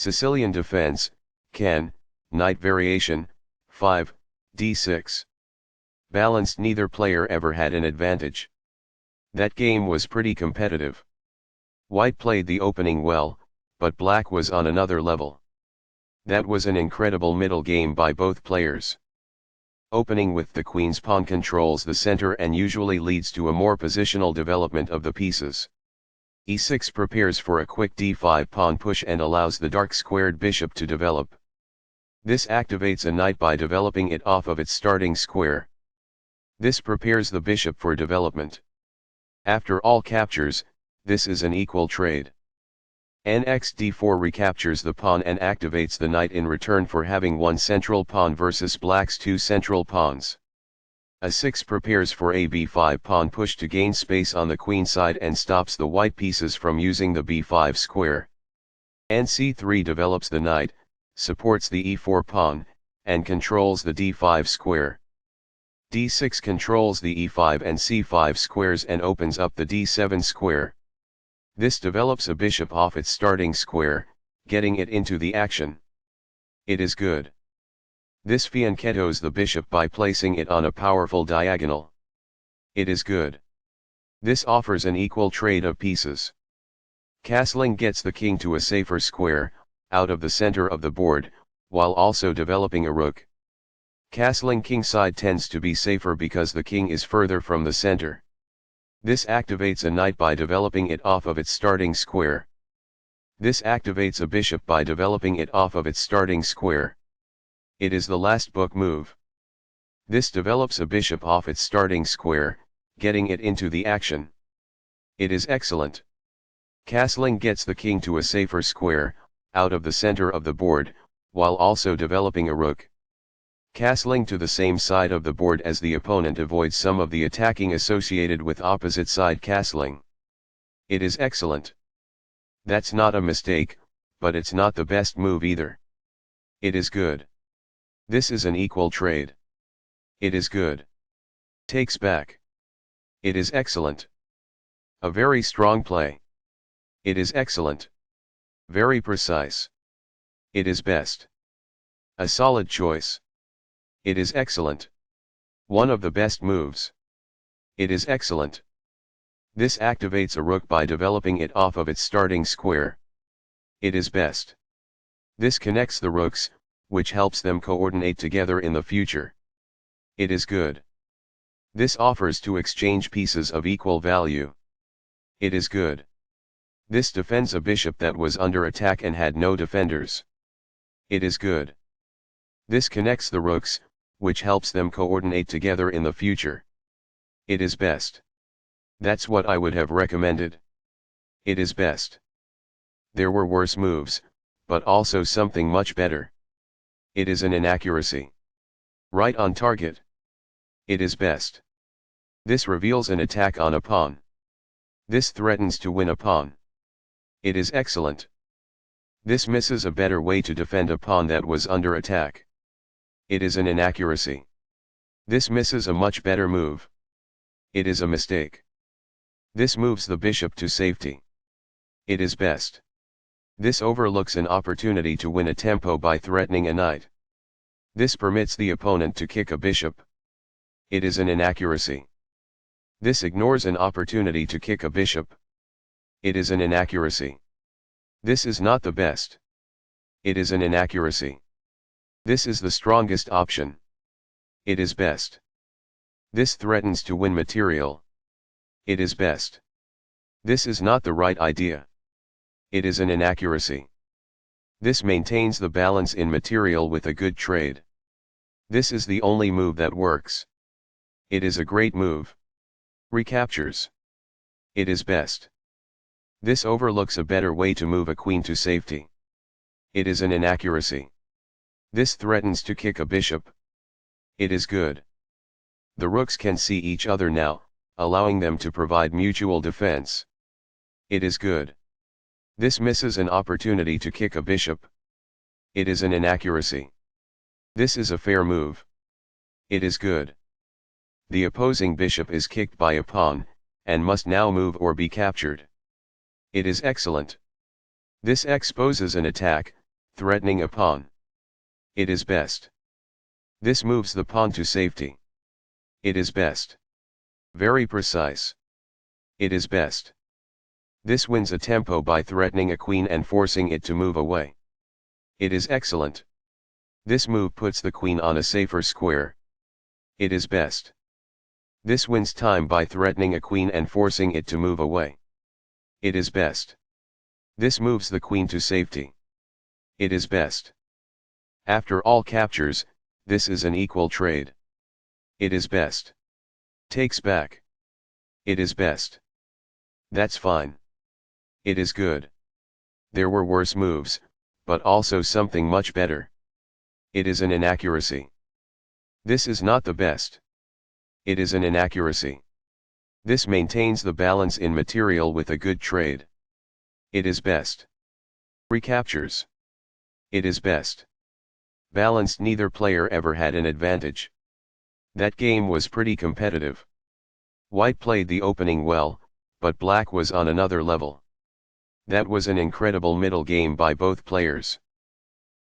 Sicilian defense, can, knight variation, 5, d6. Balanced, neither player ever had an advantage. That game was pretty competitive. White played the opening well, but black was on another level. That was an incredible middle game by both players. Opening with the queen's pawn controls the center and usually leads to a more positional development of the pieces. e6 prepares for a quick d5 pawn push and allows the dark squared bishop to develop. This activates a knight by developing it off of its starting square. This prepares the bishop for development. After all captures, this is an equal trade. Nx d4 recaptures the pawn and activates the knight in return for having one central pawn versus black's two central pawns. a6 prepares for a b5 pawn push to gain space on the queen side and stops the white pieces from using the b5 square. nc3 develops the knight, supports the e4 pawn, and controls the d5 square. d6 controls the e5 and c5 squares and opens up the d7 square. This develops a bishop off its starting square, getting it into the action. It is good. This fianchettos the bishop by placing it on a powerful diagonal. It is good. This offers an equal trade of pieces. Castling gets the king to a safer square, out of the center of the board, while also developing a rook. Castling kingside tends to be safer because the king is further from the center. This activates a knight by developing it off of its starting square. This activates a bishop by developing it off of its starting square. It is the last book move. This develops a bishop off its starting square, getting it into the action. It is excellent. Castling gets the king to a safer square, out of the center of the board, while also developing a rook. Castling to the same side of the board as the opponent avoids some of the attacking associated with opposite side castling. It is excellent. That's not a mistake, but it's not the best move either. It is good. This is an equal trade. It is good. Takes back. It is excellent. A very strong play. It is excellent. Very precise. It is best. A solid choice. It is excellent. One of the best moves. It is excellent. This activates a rook by developing it off of its starting square. It is best. This connects the rooks, which helps them coordinate together in the future. It is good. This offers to exchange pieces of equal value. It is good. This defends a bishop that was under attack and had no defenders. It is good. This connects the rooks, which helps them coordinate together in the future. It is best. That's what I would have recommended. It is best. There were worse moves, but also something much better. It is an inaccuracy. Right on target. It is best. This reveals an attack on a pawn. This threatens to win a pawn. It is excellent. This misses a better way to defend a pawn that was under attack. It is an inaccuracy. This misses a much better move. It is a mistake. This moves the bishop to safety. It is best. This overlooks an opportunity to win a tempo by threatening a knight. This permits the opponent to kick a bishop. It is an inaccuracy. This ignores an opportunity to kick a bishop. It is an inaccuracy. This is not the best. It is an inaccuracy. This is the strongest option. It is best. This threatens to win material. It is best. This is not the right idea. It is an inaccuracy. This maintains the balance in material with a good trade. This is the only move that works. It is a great move. Recaptures. It is best. This overlooks a better way to move a queen to safety. It is an inaccuracy. This threatens to kick a bishop. It is good. The rooks can see each other now, allowing them to provide mutual defense. It is good. This misses an opportunity to kick a bishop. It is an inaccuracy. This is a fair move. It is good. The opposing bishop is kicked by a pawn, and must now move or be captured. It is excellent. This exposes an attack, threatening a pawn. It is best. This moves the pawn to safety. It is best. Very precise. It is best. This wins a tempo by threatening a queen and forcing it to move away. It is excellent. This move puts the queen on a safer square. It is best. This wins time by threatening a queen and forcing it to move away. It is best. This moves the queen to safety. It is best. After all captures, this is an equal trade. It is best. Takes back. It is best. That's fine. It is good. There were worse moves, but also something much better. It is an inaccuracy. This is not the best. It is an inaccuracy. This maintains the balance in material with a good trade. It is best. Recaptures. It is best. Balanced. Neither player ever had an advantage. That game was pretty competitive. White played the opening well, but Black was on another level. That was an incredible middle game by both players.